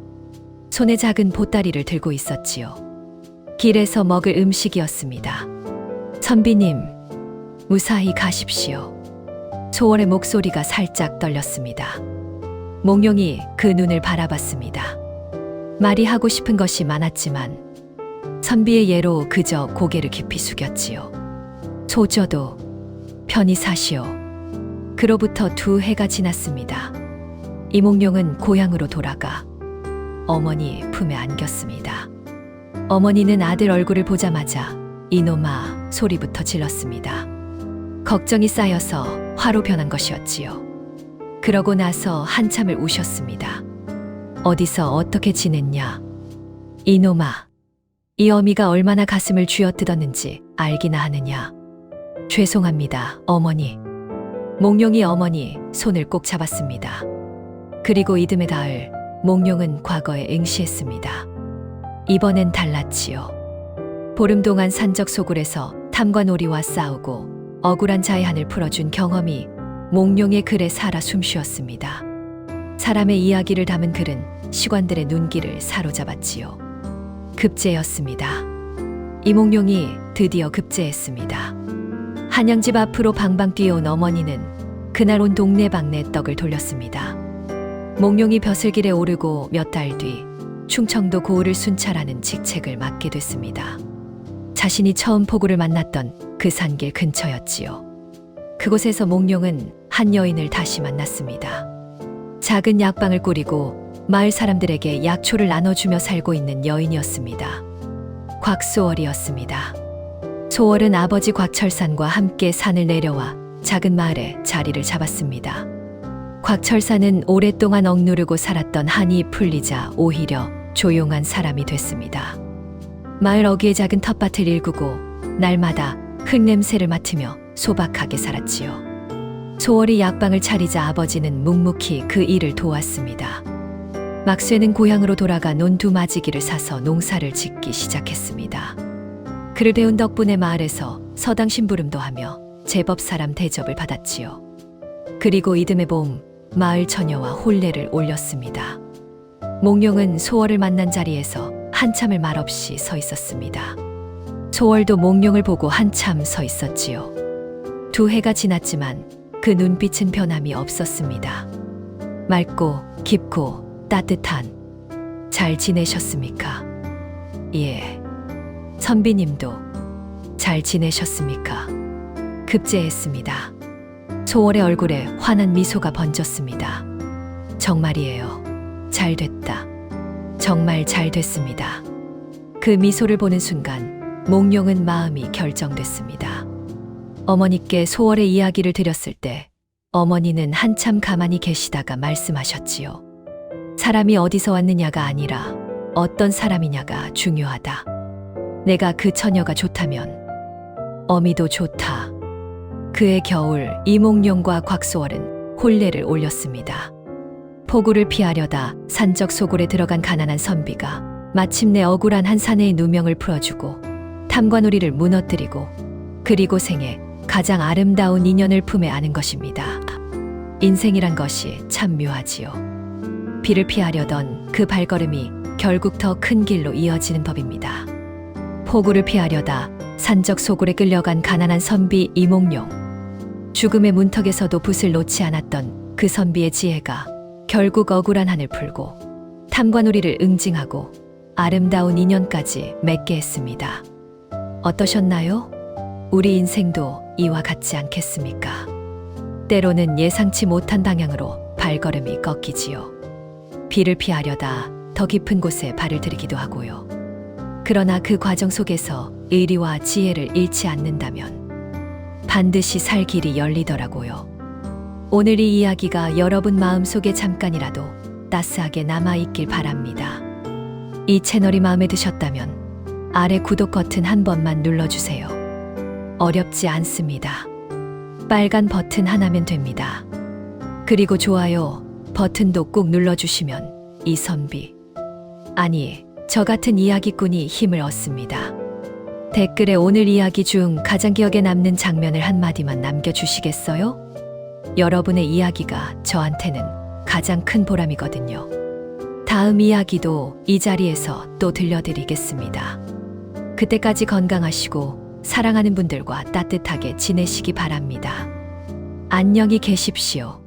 손에 작은 보따리를 들고 있었지요. 길에서 먹을 음식이었습니다. 선비님, 무사히 가십시오. 소월의 목소리가 살짝 떨렸습니다. 몽룡이 그 눈을 바라봤습니다. 말이 하고 싶은 것이 많았지만 선비의 예로 그저 고개를 깊이 숙였지요. 소저도 편히 사시오. 그로부터 2해가 지났습니다. 이몽룡은 고향으로 돌아가 어머니 품에 안겼습니다. 어머니는 아들 얼굴을 보자마자 이놈아 소리부터 질렀습니다. 걱정이 쌓여서 화로 변한 것이었지요. 그러고 나서 한참을 우셨습니다. 어디서 어떻게 지냈냐? 이놈아, 이 어미가 얼마나 가슴을 쥐어뜯었는지 알기나 하느냐? 죄송합니다, 어머니. 몽룡이 어머니 손을 꼭 잡았습니다. 그리고 이듬해 가을 몽룡은 과거에 응시했습니다. 이번엔 달랐지요. 보름 동안 산적 소굴에서 탐관오리와 싸우고 억울한 자의한을 풀어준 경험이 몽룡의 글에 살아 숨쉬었습니다. 사람의 이야기를 담은 글은 시관들의 눈길을 사로잡았지요. 급제였습니다. 이몽룡이 드디어 급제했습니다. 한양집 앞으로 방방 뛰어온 어머니는 그날 온 동네방네 떡을 돌렸습니다. 몽룡이 벼슬길에 오르고 몇 달 뒤 충청도 고을을 순찰하는 직책을 맡게 됐습니다. 자신이 처음 포구를 만났던 그 산길 근처였지요. 그곳에서 몽룡은 한 여인을 다시 만났습니다. 작은 약방을 꾸리고 마을 사람들에게 약초를 나눠주며 살고 있는 여인이었습니다. 곽소월이었습니다. 소월은 아버지 곽철산과 함께 산을 내려와 작은 마을에 자리를 잡았습니다. 곽철산은 오랫동안 억누르고 살았던 한이 풀리자 오히려 조용한 사람이 됐습니다. 마을 어귀의 작은 텃밭을 일구고 날마다 흙냄새를 맡으며 소박하게 살았지요. 소월이 약방을 차리자 아버지는 묵묵히 그 일을 도왔습니다. 막쇠는 고향으로 돌아가 논두마지기를 사서 농사를 짓기 시작했습니다. 그를 배운 덕분에 마을에서 서당 심부름도 하며 제법 사람 대접을 받았지요. 그리고 이듬해 봄 마을 처녀와 혼례를 올렸습니다. 몽룡은 소월을 만난 자리에서 한참을 말없이 서 있었습니다. 소월도 몽룡을 보고 한참 서 있었지요. 2해가 지났지만 그 눈빛은 변함이 없었습니다. 맑고 깊고 따뜻한 잘 지내셨습니까? 예. 선비님도 잘 지내셨습니까? 급제했습니다. 소월의 얼굴에 환한 미소가 번졌습니다. 정말이에요. 잘 됐다. 정말 잘 됐습니다. 그 미소를 보는 순간 몽룡은 마음이 결정됐습니다. 어머니께 소월의 이야기를 드렸을 때 어머니는 한참 가만히 계시다가 말씀하셨지요. 사람이 어디서 왔느냐가 아니라 어떤 사람이냐가 중요하다. 내가 그 처녀가 좋다면 어미도 좋다. 그해 겨울 이몽룡과 곽소월은 혼례를 올렸습니다. 폭우를 피하려다 산적 소굴에 들어간 가난한 선비가 마침내 억울한 한 사내의 누명을 풀어주고 탐관오리를 무너뜨리고 그리고 생애 가장 아름다운 인연을 품에 안은 것입니다. 인생이란 것이 참 묘하지요. 비를 피하려던 그 발걸음이 결국 더 큰 길로 이어지는 법입니다. 폭우를 피하려다 산적 소굴에 끌려간 가난한 선비 이몽룡. 죽음의 문턱에서도 붓을 놓지 않았던 그 선비의 지혜가 결국 억울한 한을 풀고 탐관오리를 응징하고 아름다운 인연까지 맺게 했습니다. 어떠셨나요? 우리 인생도 이와 같지 않겠습니까? 때로는 예상치 못한 방향으로 발걸음이 꺾이지요. 비를 피하려다 더 깊은 곳에 발을 들이기도 하고요. 그러나 그 과정 속에서 의리와 지혜를 잃지 않는다면 반드시 살 길이 열리더라고요. 오늘 이 이야기가 여러분 마음속에 잠깐이라도 따스하게 남아있길 바랍니다. 이 채널이 마음에 드셨다면 아래 구독 버튼 한 번만 눌러주세요. 어렵지 않습니다. 빨간 버튼 하나면 됩니다. 그리고 좋아요 버튼도 꼭 눌러주시면 이 선비, 아니 저 같은 이야기꾼이 힘을 얻습니다. 댓글에 오늘 이야기 중 가장 기억에 남는 장면을 한마디만 남겨주시겠어요? 여러분의 이야기가 저한테는 가장 큰 보람이거든요. 다음 이야기도 이 자리에서 또 들려드리겠습니다. 그때까지 건강하시고 사랑하는 분들과 따뜻하게 지내시기 바랍니다. 안녕히 계십시오.